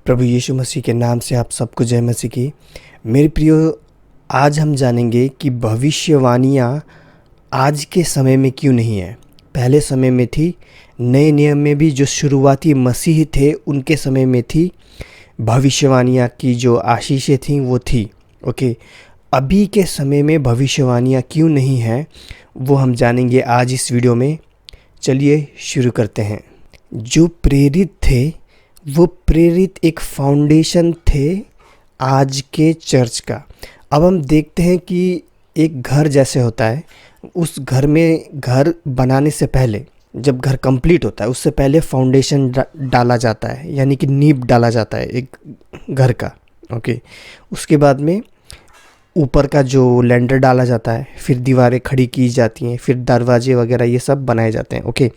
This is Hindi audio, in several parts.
प्रभु यीशु मसीह के नाम से आप सबको जय मसीह की। मेरे प्रियो, आज हम जानेंगे कि भविष्यवाणियाँ आज के समय में क्यों नहीं है। पहले समय में थी, नए नियम में भी जो शुरुआती मसीह थे उनके समय में थी, भविष्यवाणियाँ की जो आशीषें थीं वो थी। ओके, अभी के समय में भविष्यवाणियाँ क्यों नहीं हैं वो हम जानेंगे आज इस वीडियो में। चलिए शुरू करते हैं। जो प्रेरित थे वो प्रेरित एक फाउंडेशन थे आज के चर्च का। अब हम देखते हैं कि एक घर जैसे होता है, उस घर में घर बनाने से पहले, जब घर कंप्लीट होता है उससे पहले फाउंडेशन डाला जाता है, यानी कि नींव डाला जाता है एक घर का। ओके, उसके बाद में ऊपर का जो लैंडर डाला जाता है, फिर दीवारें खड़ी की जाती हैं, फिर दरवाजे वगैरह ये सब बनाए जाते हैं। ओके,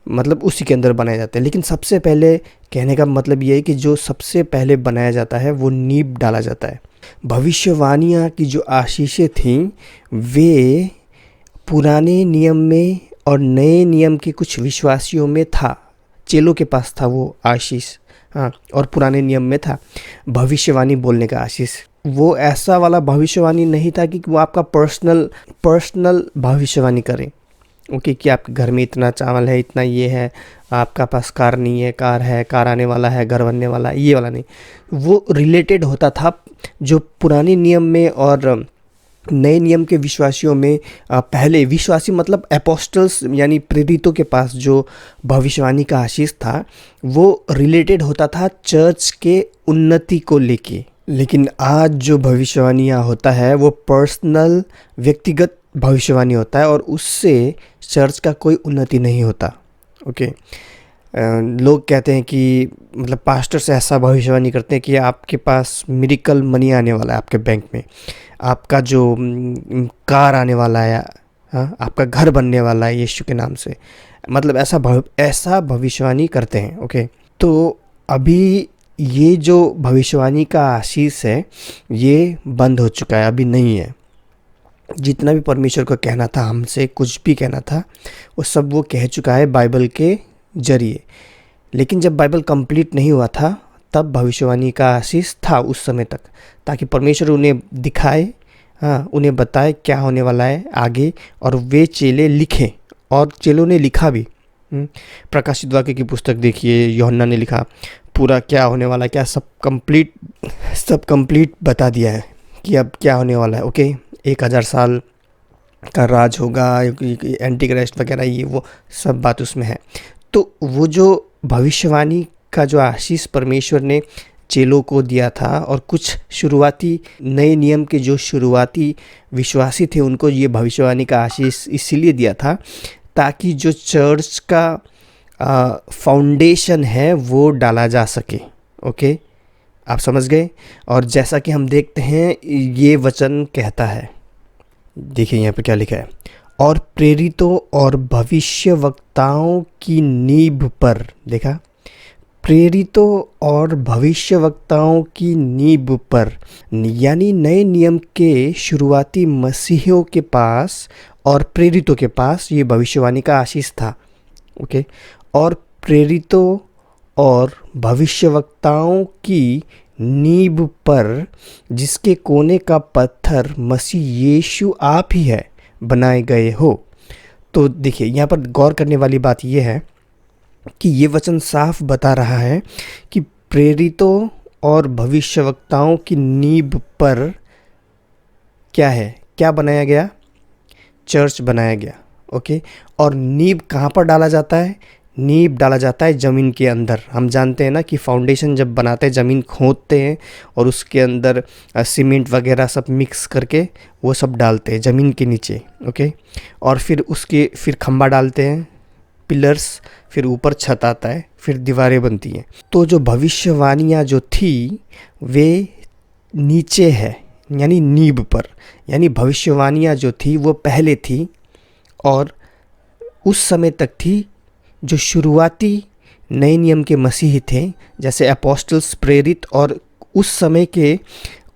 मतलब उसी के अंदर बनाए जाते हैं। लेकिन सबसे पहले, कहने का मतलब ये है कि जो सबसे पहले बनाया जाता है वो नींव डाला जाता है। भविष्यवाणियाँ की जो आशीषें थीं वे पुराने नियम में और नए नियम के कुछ विश्वासियों में था, चेलों के पास था वो आशीष। हाँ, और पुराने नियम में था भविष्यवाणी बोलने का आशीष। वो ऐसा वाला भविष्यवाणी नहीं था कि वो आपका पर्सनल भविष्यवाणी करें। ओके, कि आपके घर में इतना चावल है, इतना ये है, आपका पास कार नहीं है, कार है, कार आने वाला है, घर बनने वाला है, ये वाला नहीं। वो रिलेटेड होता था जो पुराने नियम में और नए नियम के विश्वासियों में। पहले विश्वासी मतलब एपोस्टल्स यानी प्रेरितों के पास जो भविष्यवाणी का आशीष था वो रिलेटेड होता था चर्च के उन्नति को लेके। लेकिन आज जो भविष्यवाणियाँ होता है वो पर्सनल व्यक्तिगत भविष्यवाणी होता है और उससे चर्च का कोई उन्नति नहीं होता। ओके, लोग कहते हैं कि मतलब पास्टर से ऐसा भविष्यवाणी करते हैं कि आपके पास मिरेकल मनी आने वाला है, आपके बैंक में आपका जो कार आने वाला है, हाँ, आपका घर बनने वाला है यीशु के नाम से। मतलब ऐसा भविष्यवाणी करते हैं। ओके, तो अभी ये जो भविष्यवाणी का आशीष है ये बंद हो चुका है, अभी नहीं है। जितना भी परमेश्वर को कहना था, हमसे कुछ भी कहना था, वो सब वो कह चुका है बाइबल के जरिए। लेकिन जब बाइबल कंप्लीट नहीं हुआ था तब भविष्यवाणी का आशीष था उस समय तक, ताकि परमेश्वर उन्हें दिखाए, हाँ, उन्हें बताए क्या होने वाला है आगे, और वे चेले लिखें। और चेलों ने लिखा भी। प्रकाशित वाक्य की पुस्तक देखिए, यूहन्ना ने लिखा पूरा क्या होने वाला है, क्या सब कंप्लीट बता दिया है कि अब क्या होने वाला है। ओके, 1000 साल का राज होगा, एंटी क्राइस्ट वगैरह, ये वो सब बात उसमें है। तो वो जो भविष्यवाणी का जो आशीष परमेश्वर ने चेलों को दिया था और कुछ शुरुआती नए नियम के जो शुरुआती विश्वासी थे उनको ये भविष्यवाणी का आशीष इसीलिए दिया था ताकि जो चर्च का फाउंडेशन है वो डाला जा सके। ओके, आप समझ गए। और जैसा कि हम देखते हैं ये वचन कहता है, देखिए यहाँ पे क्या लिखा है, और प्रेरितों और भविष्यवक्ताओं की नींव पर, देखा, प्रेरितों और भविष्यवक्ताओं की नींव पर, यानी नए नियम के शुरुआती मसीहियों के पास और प्रेरितों के पास ये भविष्यवाणी का आशीष था। ओके, और प्रेरितों और भविष्यवक्ताओं की नींव पर, जिसके कोने का पत्थर मसीह यीशु आप ही है, बनाए गए हो। तो देखिए यहाँ पर गौर करने वाली बात यह है कि ये वचन साफ बता रहा है कि प्रेरितों और भविष्यवक्ताओं की नींव पर क्या है, क्या बनाया गया, चर्च बनाया गया। ओके, और नींव कहाँ पर डाला जाता है, नींव डाला जाता है ज़मीन के अंदर। हम जानते हैं ना कि फाउंडेशन जब बनाते हैं ज़मीन खोदते हैं और उसके अंदर सीमेंट वगैरह सब मिक्स करके वो सब डालते हैं ज़मीन के नीचे। ओके, और फिर खंबा डालते हैं, पिलर्स, फिर ऊपर छत आता है, फिर दीवारें बनती हैं। तो जो भविष्यवाणियाँ जो थी वे नीचे है, यानी नींव पर, यानी भविष्यवाणियाँ जो थी वो पहले थी और उस समय तक थी जो शुरुआती नए नियम के मसीही थे, जैसे अपोस्टल्स, प्रेरित, और उस समय के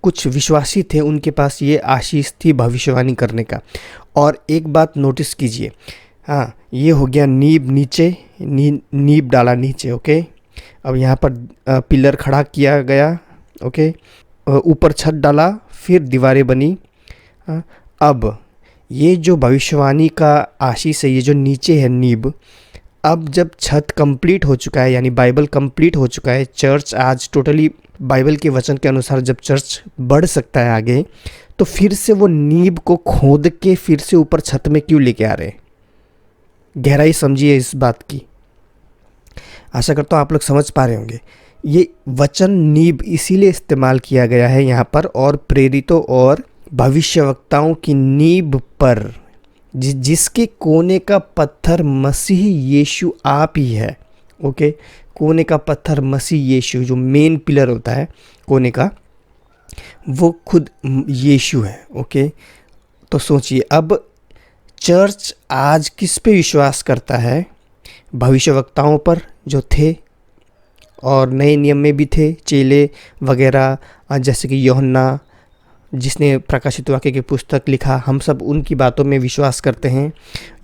कुछ विश्वासी थे, उनके पास ये आशीष थी भविष्यवाणी करने का। और एक बात नोटिस कीजिए, हाँ, ये हो गया नींव नीचे, नींव डाला नीचे। ओके, अब यहाँ पर पिलर खड़ा किया गया, ओके, ऊपर छत डाला, फिर दीवारें बनी। अब ये जो भविष्यवाणी का आशीष है, ये जो नीचे है नींव, अब जब छत कंप्लीट हो चुका है, यानी बाइबल कंप्लीट हो चुका है, चर्च आज टोटली बाइबल के वचन के अनुसार जब चर्च बढ़ सकता है आगे, तो फिर से वो नींव को खोद के फिर से ऊपर छत में क्यों लेके आ रहे हैं? गहराई समझिए इस बात की। आशा करता हूँ आप लोग समझ पा रहे होंगे। ये वचन नींव इसीलिए इस्तेमाल किया गया है यहाँ पर, और प्रेरितों और भविष्यवक्ताओं की नींव पर जिसके कोने का पत्थर मसीह यीशु आप ही है। ओके, कोने का पत्थर मसीह यीशु, जो मेन पिलर होता है कोने का, वो खुद यीशु है। ओके, तो सोचिए अब चर्च आज किस पे विश्वास करता है? भविष्यवक्ताओं पर जो थे और नए नियम में भी थे चेले वगैरह, जैसे कि यूहन्ना जिसने प्रकाशित वाक्य की पुस्तक लिखा, हम सब उनकी बातों में विश्वास करते हैं।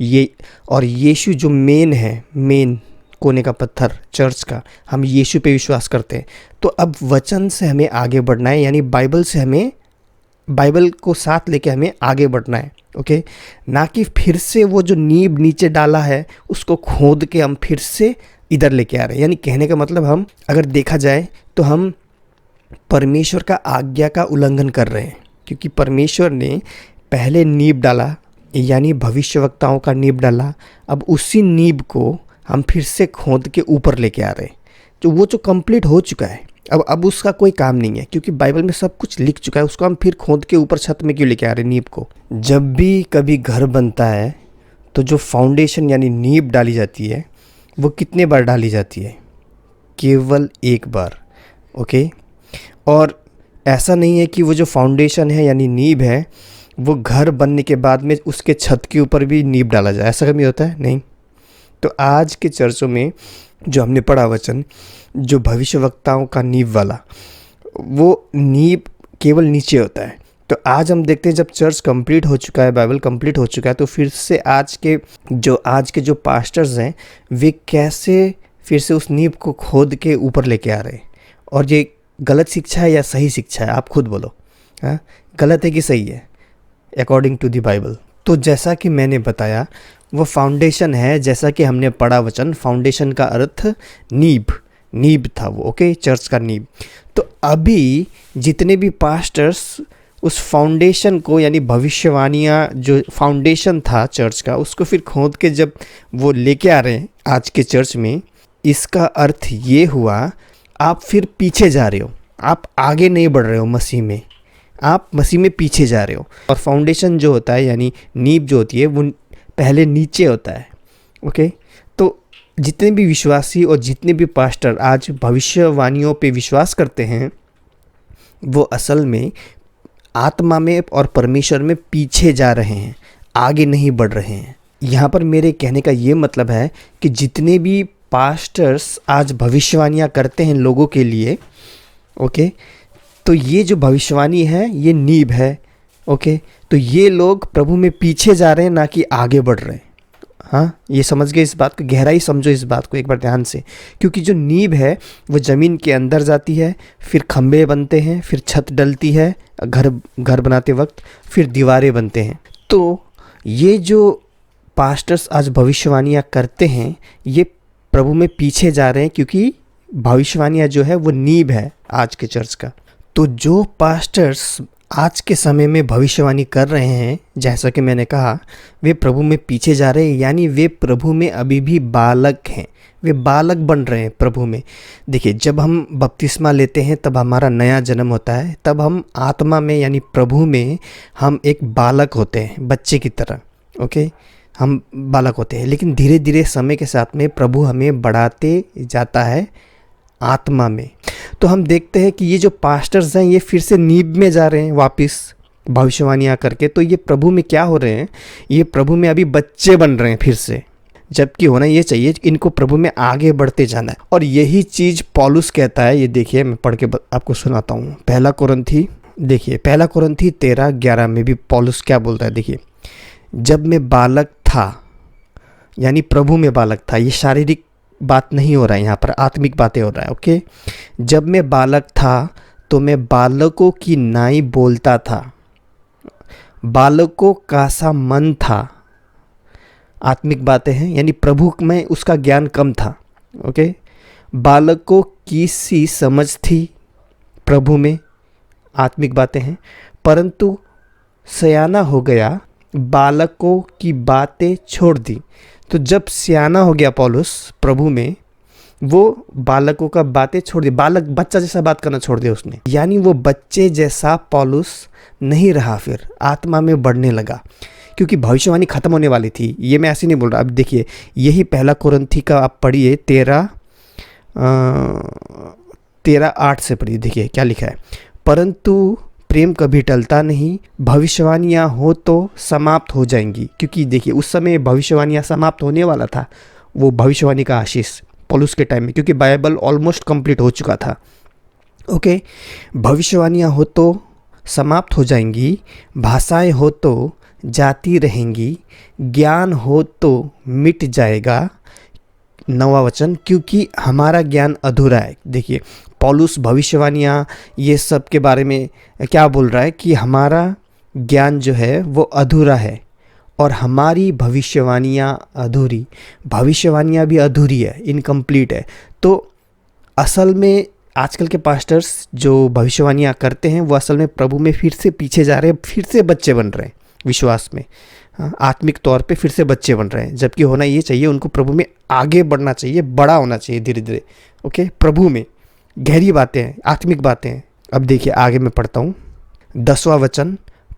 ये और यीशु जो मेन है, मेन कोने का पत्थर चर्च का, हम यीशु पे विश्वास करते हैं। तो अब वचन से हमें आगे बढ़ना है, यानी बाइबल से हमें, बाइबल को साथ लेके हमें आगे बढ़ना है। ओके, ना कि फिर से वो जो नींव नीचे डाला है उसको खोद के हम फिर से इधर लेके आ रहे हैं। यानी कहने का मतलब, हम अगर देखा जाए तो हम परमेश्वर का आज्ञा का उल्लंघन कर रहे हैं, क्योंकि परमेश्वर ने पहले नींव डाला, यानी भविष्यवक्ताओं का नींव डाला। अब उसी नींव को हम फिर से खोद के ऊपर लेके आ रहे हैं, जो कंप्लीट हो चुका है। अब उसका कोई काम नहीं है, क्योंकि बाइबल में सब कुछ लिख चुका है। उसको हम फिर खोद के ऊपर छत में क्यों लेके आ रहे हैं नींव को? जब भी कभी घर बनता है तो जो फाउंडेशन यानी नींव डाली जाती है, वो कितने बार डाली जाती है? केवल एक बार। ओके, और ऐसा नहीं है कि वो जो फाउंडेशन है यानी नींव है, वो घर बनने के बाद में उसके छत के ऊपर भी नींव डाला जाए, ऐसा कभी होता है? नहीं। तो आज के चर्चों में जो हमने पढ़ा वचन, जो भविष्यवक्ताओं का नींव वाला, वो नींव केवल नीचे होता है। तो आज हम देखते हैं जब चर्च कंप्लीट हो चुका है, बाइबल कंप्लीट हो चुका है, तो फिर से आज के जो पास्टर्स हैं, वे कैसे फिर से उस नींव को खोद के ऊपर लेके आ रहे हैं। और ये गलत शिक्षा है या सही शिक्षा है? आप खुद बोलो। हाँ, गलत है कि सही है अकॉर्डिंग टू द बाइबल? तो जैसा कि मैंने बताया, वो फाउंडेशन है। जैसा कि हमने पढ़ा वचन, फाउंडेशन का अर्थ नींव था वो। ओके, चर्च का नींव। तो अभी जितने भी पास्टर्स उस फाउंडेशन को, यानी भविष्यवाणियाँ जो फाउंडेशन था चर्च का, उसको फिर खोद के जब वो लेके आ रहे हैं आज के चर्च में, इसका अर्थ ये हुआ आप फिर पीछे जा रहे हो, आप आगे नहीं बढ़ रहे हो मसीह में, आप मसीह में पीछे जा रहे हो। और फाउंडेशन जो होता है यानी नींव जो होती है, वो पहले नीचे होता है। ओके, तो जितने भी विश्वासी और जितने भी पास्टर आज भविष्यवाणियों पे विश्वास करते हैं, वो असल में आत्मा में और परमेश्वर में पीछे जा रहे हैं, आगे नहीं बढ़ रहे हैं। यहाँ पर मेरे कहने का ये मतलब है कि जितने भी पास्टर्स आज भविष्यवाणियाँ करते हैं लोगों के लिए, ओके, तो ये जो भविष्यवाणी है ये नींव है। ओके, तो ये लोग प्रभु में पीछे जा रहे हैं, ना कि आगे बढ़ रहे हैं। हाँ, ये समझ गए इस बात को? गहराई समझो इस बात को एक बार ध्यान से, क्योंकि जो नींव है वो ज़मीन के अंदर जाती है, फिर खंभे बनते हैं, फिर छत डलती है घर बनाते वक्त, फिर दीवारें बनते हैं। तो ये जो पास्टर्स आज भविष्यवाणियाँ करते हैं, ये प्रभु में पीछे जा रहे हैं, क्योंकि भविष्यवाणियाँ जो है वो नींव है आज के चर्च का। तो जो पास्टर्स आज के समय में भविष्यवाणी कर रहे हैं, जैसा कि मैंने कहा, वे प्रभु में पीछे जा रहे हैं, यानी वे प्रभु में अभी भी बालक हैं, वे बालक बन रहे हैं प्रभु में। देखिए, जब हम बपतिस्मा लेते हैं तब हमारा नया जन्म होता है, तब हम आत्मा में यानी प्रभु में हम एक बालक होते हैं, बच्चे की तरह। ओके, हम बालक होते हैं, लेकिन धीरे धीरे समय के साथ में प्रभु हमें बढ़ाते जाता है आत्मा में। तो हम देखते हैं कि ये जो पास्टर्स हैं, ये फिर से नींव में जा रहे हैं वापस भविष्यवाणियाँ करके। तो ये प्रभु में क्या हो रहे हैं? ये प्रभु में अभी बच्चे बन रहे हैं फिर से, जबकि होना ये चाहिए इनको प्रभु में आगे बढ़ते जाना है। और यही चीज़ पौलुस कहता है। ये देखिए, मैं पढ़ के आपको सुनाता हूँ। पहला कुरिन्थी 13:11 में भी पौलुस क्या बोलता है, देखिए, जब मैं बालक था, यानी प्रभु में बालक था, ये शारीरिक बात नहीं हो रहा है, यहाँ पर आत्मिक बातें हो रहा है। ओके, जब मैं बालक था तो मैं बालकों की नाई बोलता था, बालकों का सा मन था। आत्मिक बातें हैं, यानी प्रभु में उसका ज्ञान कम था। ओके, बालकों की सी समझ थी प्रभु में, आत्मिक बातें हैं, परंतु सयाना हो गया, बालकों की बातें छोड़ दी। तो जब सयाना हो गया पौलुस प्रभु में, वो बालकों का बातें छोड़ दी, बालक बच्चा जैसा बात करना छोड़ दिया उसने, यानी वो बच्चे जैसा पौलुस नहीं रहा, फिर आत्मा में बढ़ने लगा, क्योंकि भविष्यवाणी खत्म होने वाली थी। ये मैं ऐसे नहीं बोल रहा। अब देखिए, यही पहला कोरिन्थी का आप पढ़िए 13:8 से पढ़िए, देखिए क्या लिखा है। परंतु प्रेम कभी टलता नहीं, भविष्यवाणियाँ हो तो समाप्त हो जाएंगी, क्योंकि देखिए उस समय भविष्यवाणियाँ समाप्त होने वाला था, वो भविष्यवाणी का आशीष पौलुस के टाइम में, क्योंकि बाइबल ऑलमोस्ट कंप्लीट हो चुका था। ओके, भविष्यवाणियाँ हो तो समाप्त हो जाएंगी, भाषाएं हो तो जाती रहेंगी, ज्ञान हो तो मिट जाएगा। 9वां वचन, क्योंकि हमारा ज्ञान अधूरा है। देखिए पौलुस भविष्यवाणियाँ ये सब के बारे में क्या बोल रहा है कि हमारा ज्ञान जो है वो अधूरा है और हमारी भविष्यवाणियाँ अधूरी, भविष्यवाणियाँ भी अधूरी है, इनकम्प्लीट है। तो असल में आजकल के पास्टर्स जो भविष्यवाणियाँ करते हैं वो असल में प्रभु में फिर से पीछे जा रहे हैं, फिर से बच्चे बन रहे हैं विश्वास में, आत्मिक तौर पे फिर से बच्चे बन रहे हैं, जबकि होना ये चाहिए उनको प्रभु में आगे बढ़ना चाहिए, बड़ा होना चाहिए धीरे धीरे। ओके, प्रभु में गहरी बातें हैं, आत्मिक बातें हैं। अब देखिए आगे मैं पढ़ता हूँ 10वां वचन,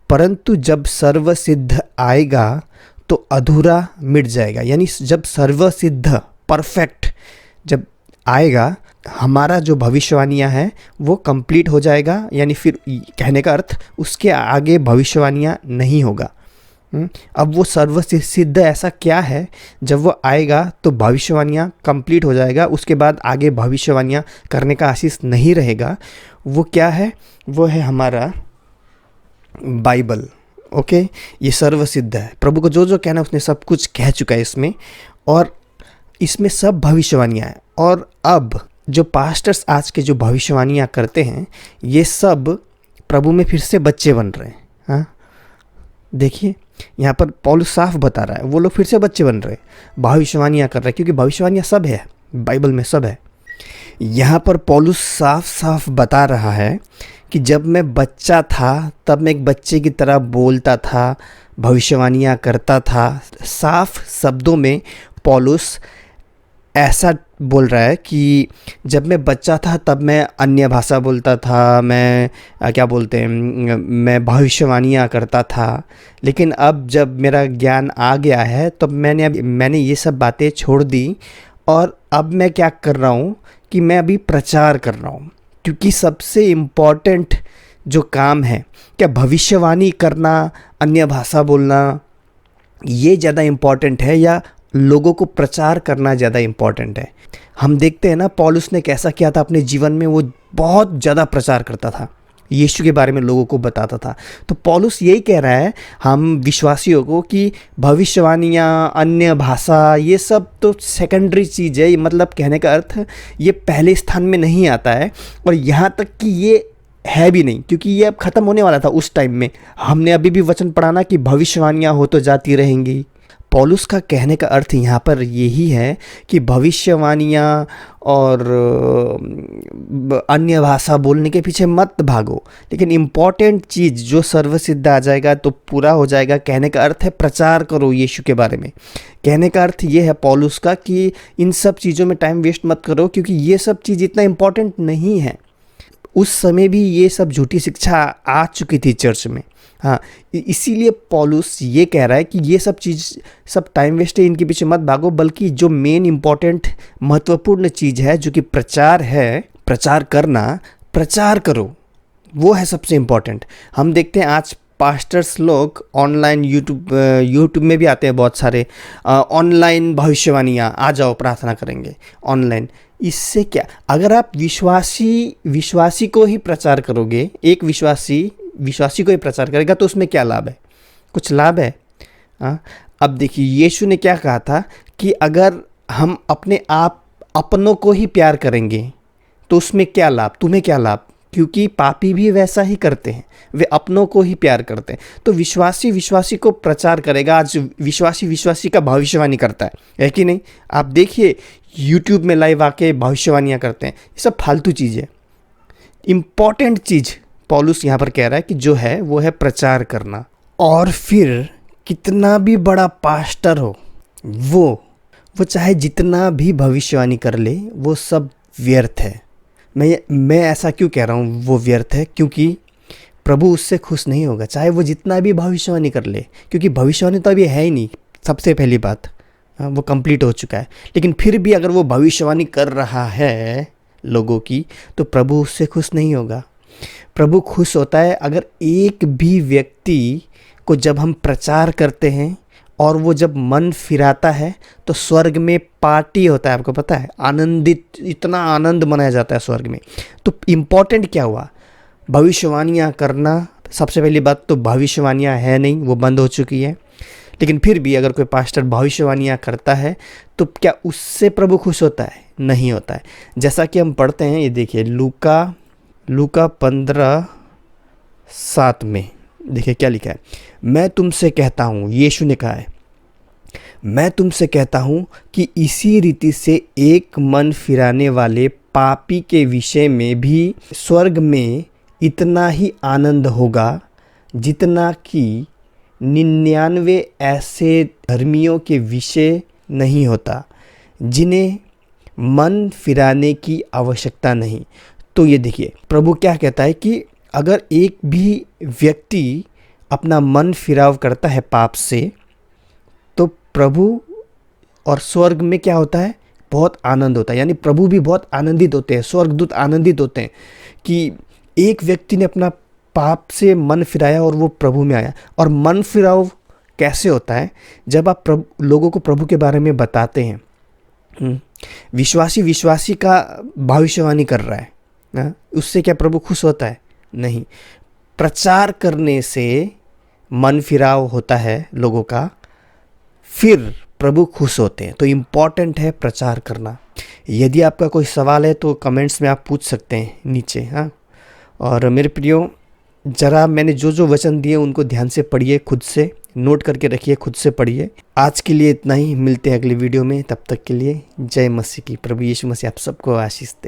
परंतु जब सर्वसिद्ध आएगा तो अधूरा मिट जाएगा। यानी जब सर्वसिद्ध परफेक्ट जब आएगा, हमारा जो भविष्यवाणियाँ हैं वो कंप्लीट हो जाएगा, यानी फिर कहने का अर्थ उसके आगे भविष्यवाणियाँ नहीं होगा। अब वो सर्वसिद्ध ऐसा क्या है, जब वो आएगा तो भविष्यवाणियाँ कंप्लीट हो जाएगा, उसके बाद आगे भविष्यवाणियाँ करने का आशीष नहीं रहेगा। वो क्या है? वो है हमारा बाइबल। ओके, ये सर्वसिद्ध है, प्रभु को जो जो कहना उसने सब कुछ कह चुका है इसमें, और इसमें सब भविष्यवाणियाँ हैं। और अब जो पास्टर्स आज के जो भविष्यवाणियाँ करते हैं, ये सब प्रभु में फिर से बच्चे बन रहे हैं। हाँ, देखिए यहाँ पर पौलुस साफ बता रहा है, वो लोग फिर से बच्चे बन रहे हैं, भविष्यवाणियाँ कर रहे हैं, क्योंकि भविष्यवाणियाँ सब है, बाइबल में सब है। यहाँ पर पौलुस साफ साफ बता रहा है कि जब मैं बच्चा था तब मैं एक बच्चे की तरह बोलता था, भविष्यवाणियाँ करता था। साफ शब्दों में पौलुस ऐसा बोल रहा है कि जब मैं बच्चा था तब मैं अन्य भाषा बोलता था, मैं क्या बोलते हैं, मैं भविष्यवाणियाँ करता था, लेकिन अब जब मेरा ज्ञान आ गया है तब मैंने ये सब बातें छोड़ दी, और अब मैं क्या कर रहा हूँ कि मैं अभी प्रचार कर रहा हूँ। क्योंकि सबसे इम्पॉर्टेंट जो काम है, क्या भविष्यवाणी करना, अन्य भाषा बोलना, ये ज़्यादा इम्पॉर्टेंट है या लोगों को प्रचार करना ज़्यादा इम्पॉर्टेंट है? हम देखते हैं ना पौलुस ने कैसा किया था अपने जीवन में, वो बहुत ज़्यादा प्रचार करता था, यीशु के बारे में लोगों को बताता था। तो पौलुस यही कह रहा है हम विश्वासियों को कि भविष्यवाणियाँ, अन्य भाषा, ये सब तो सेकेंडरी चीज़ है। मतलब कहने का अर्थ ये पहले स्थान में नहीं आता है, और यहाँ तक कि ये है भी नहीं, क्योंकि ये अब ख़त्म होने वाला था उस टाइम में। हमने अभी भी वचन पढ़ा ना कि भविष्यवाणियाँ हो तो जाती रहेंगी। पौलुस का कहने का अर्थ यहाँ पर यही है कि भविष्यवाणियाँ और अन्य भाषा बोलने के पीछे मत भागो, लेकिन इम्पॉर्टेंट चीज़ जो सर्वसिद्ध आ जाएगा तो पूरा हो जाएगा। कहने का अर्थ है प्रचार करो यीशु के बारे में। कहने का अर्थ ये है पौलुस का कि इन सब चीज़ों में टाइम वेस्ट मत करो, क्योंकि ये सब चीज़ इतना इम्पॉर्टेंट नहीं है। उस समय भी ये सब झूठी शिक्षा आ चुकी थी चर्च में। हाँ, इसीलिए पौलुस ये कह रहा है कि ये सब चीज़ सब टाइम वेस्ट है, इनके पीछे मत भागो, बल्कि जो मेन इम्पॉर्टेंट महत्वपूर्ण चीज़ है जो कि प्रचार है, प्रचार करना, प्रचार करो, वो है सबसे इम्पॉर्टेंट। हम देखते हैं आज पास्टर्स लोग ऑनलाइन यूट्यूब में भी आते हैं बहुत सारे ऑनलाइन भविष्यवाणियाँ, आ जाओ प्रार्थना करेंगे ऑनलाइन। इससे क्या, अगर आप विश्वासी को ही प्रचार करोगे, एक विश्वासी को ही प्रचार करेगा तो उसमें क्या लाभ है? कुछ लाभ है? अब देखिए यीशु ने क्या कहा था कि अगर हम अपने आप अपनों को ही प्यार करेंगे तो उसमें क्या लाभ, तुम्हें क्या लाभ? क्योंकि पापी भी वैसा ही करते हैं, वे अपनों को ही प्यार करते हैं। तो विश्वासी विश्वासी को प्रचार करेगा। आज विश्वासी विश्वासी का भविष्यवाणी करता है कि नहीं? आप देखिए यूट्यूब में लाइव आके भविष्यवाणियाँ करते हैं। ये सब फालतू चीज़ है। इम्पॉर्टेंट चीज़ पौलुस यहाँ पर कह रहा है कि जो है वो है प्रचार करना। और फिर कितना भी बड़ा पास्टर हो, वो चाहे जितना भी भविष्यवाणी कर ले, वो सब व्यर्थ है। मैं ऐसा क्यों कह रहा हूँ वो व्यर्थ है? क्योंकि प्रभु उससे खुश नहीं होगा, चाहे वो जितना भी भविष्यवाणी कर ले, क्योंकि भविष्यवाणी तो अभी है ही नहीं। सबसे पहली बात, वो कंप्लीट हो चुका है। लेकिन फिर भी अगर वो भविष्यवाणी कर रहा है लोगों की, तो प्रभु उससे खुश नहीं होगा। प्रभु खुश होता है अगर एक भी व्यक्ति को जब हम प्रचार करते हैं और वो जब मन फिराता है तो स्वर्ग में पार्टी होता है। आपको पता है, आनंदित, इतना आनंद मनाया जाता है स्वर्ग में। तो इम्पॉर्टेंट क्या हुआ? भविष्यवाणियाँ करना। सबसे पहली बात तो भविष्यवाणियाँ है नहीं, वो बंद हो चुकी है। लेकिन फिर भी अगर कोई पास्टर भविष्यवाणियाँ करता है तो क्या उससे प्रभु खुश होता है? नहीं होता है। जैसा कि हम पढ़ते हैं, ये देखिए लूका 15:7 में देखिए क्या लिखा है। मैं तुमसे कहता हूँ, यीशु ने कहा है, मैं तुमसे कहता हूँ कि इसी रीति से एक मन फिराने वाले पापी के विषय में भी स्वर्ग में इतना ही आनंद होगा जितना कि 99 ऐसे धर्मियों के विषय नहीं होता जिन्हें मन फिराने की आवश्यकता नहीं। तो ये देखिए प्रभु क्या कहता है कि अगर एक भी व्यक्ति अपना मन फिराव करता है पाप से, तो प्रभु और स्वर्ग में क्या होता है? बहुत आनंद होता है। यानी प्रभु भी बहुत आनंदित होते हैं, स्वर्गदूत आनंदित होते हैं कि एक व्यक्ति ने अपना पाप से मन फिराया और वो प्रभु में आया। और मन फिराव कैसे होता है? जब आप लोगों को प्रभु के बारे में बताते हैं। विश्वासी का भविष्यवाणी कर रहा है ना, उससे क्या प्रभु खुश होता है? नहीं। प्रचार करने से मन फिराव होता है लोगों का, फिर प्रभु खुश होते हैं। तो इम्पॉर्टेंट है प्रचार करना। यदि आपका कोई सवाल है तो कमेंट्स में आप पूछ सकते हैं नीचे। हाँ, और मेरे प्रियो, ज़रा मैंने जो वचन दिए उनको ध्यान से पढ़िए, खुद से नोट करके रखिए, खुद से पढ़िए। आज के लिए इतना ही, मिलते हैं अगली वीडियो में। तब तक के लिए जय मसीह की। प्रभु यीशु मसीह आप सबको आशीष दे।